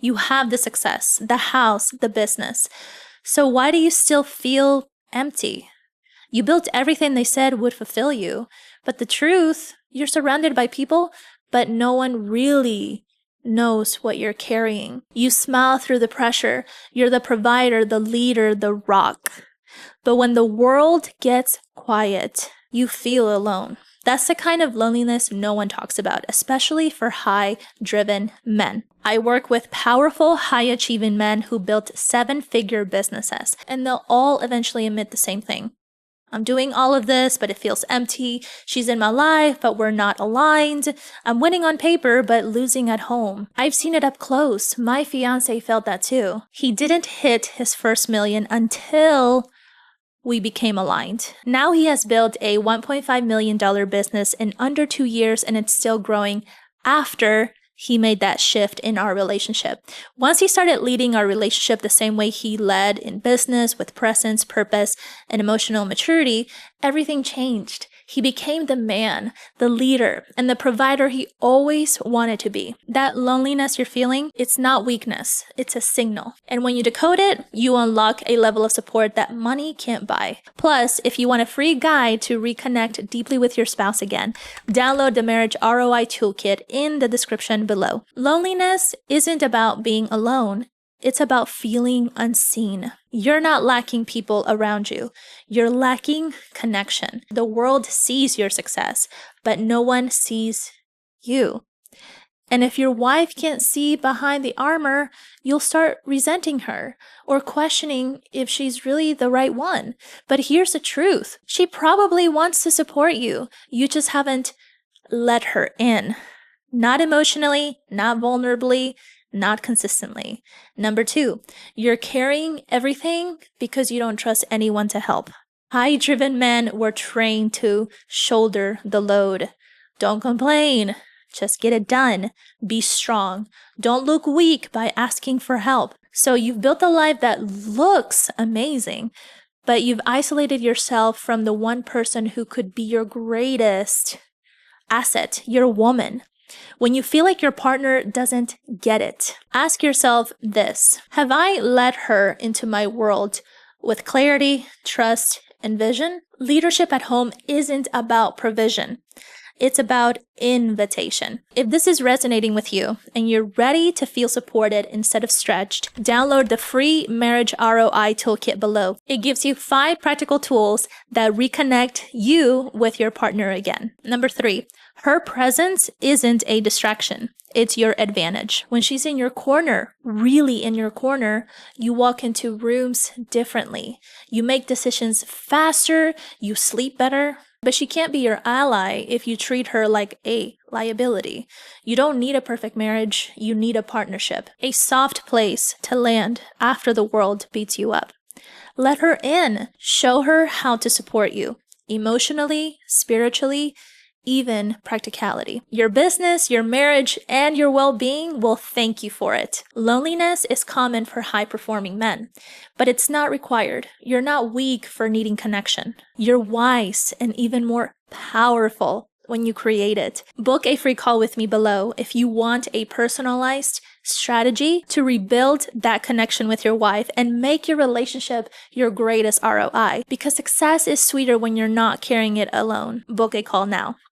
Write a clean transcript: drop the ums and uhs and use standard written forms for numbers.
You have the success, the house, the business. So why do you still feel empty? You built everything they said would fulfill you. But the truth, you're surrounded by people, but no one really knows what you're carrying. You smile through the pressure. You're the provider, the leader, the rock. But when the world gets quiet, you feel alone. That's the kind of loneliness no one talks about, especially for high-driven men. I work with powerful, high-achieving men who built 7-figure businesses, and they'll all eventually admit the same thing. I'm doing all of this, but it feels empty. She's in my life, but we're not aligned. I'm winning on paper, but losing at home. I've seen it up close. My fiance felt that too. He didn't hit his first million until we became aligned. Now he has built a $1.5 million business in under 2 years, and it's still growing after he made that shift in our relationship. Once he started leading our relationship the same way he led in business, with presence, purpose, and emotional maturity, everything changed. He became the man, the leader, and the provider he always wanted to be. That loneliness you're feeling, it's not weakness, it's a signal. And when you decode it, you unlock a level of support that money can't buy. Plus, if you want a free guide to reconnect deeply with your spouse again, download the Marriage ROI Toolkit in the description below. Loneliness isn't about being alone. It's about feeling unseen. You're not lacking people around you. You're lacking connection. The world sees your success, but no one sees you. And if your wife can't see behind the armor, you'll start resenting her or questioning if she's really the right one. But here's the truth. She probably wants to support you. You just haven't let her in. Not emotionally, not vulnerably, not consistently. Number 2, you're carrying everything because you don't trust anyone to help. High-driven men were trained to shoulder the load. Don't complain. Just get it done. Be strong. Don't look weak by asking for help. So you've built a life that looks amazing, but you've isolated yourself from the one person who could be your greatest asset, your woman. When you feel like your partner doesn't get it, ask yourself this: have I let her into my world with clarity, trust, and vision? Leadership at home isn't about provision. It's about invitation. If this is resonating with you and you're ready to feel supported instead of stretched, download the free Marriage ROI Toolkit below. It gives you 5 practical tools that reconnect you with your partner again. Number 3, her presence isn't a distraction. It's your advantage. When she's in your corner, really in your corner, you walk into rooms differently. You make decisions faster, you sleep better. But she can't be your ally if you treat her like a liability. You don't need a perfect marriage, you need a partnership. A soft place to land after the world beats you up. Let her in. Show her how to support you emotionally, spiritually, even practicality. Your business, your marriage, and your well-being will thank you for it. Loneliness is common for high-performing men, but it's not required. You're not weak for needing connection. You're wise and even more powerful when you create it. Book a free call with me below if you want a personalized strategy to rebuild that connection with your wife and make your relationship your greatest ROI, because success is sweeter when you're not carrying it alone. Book a call now.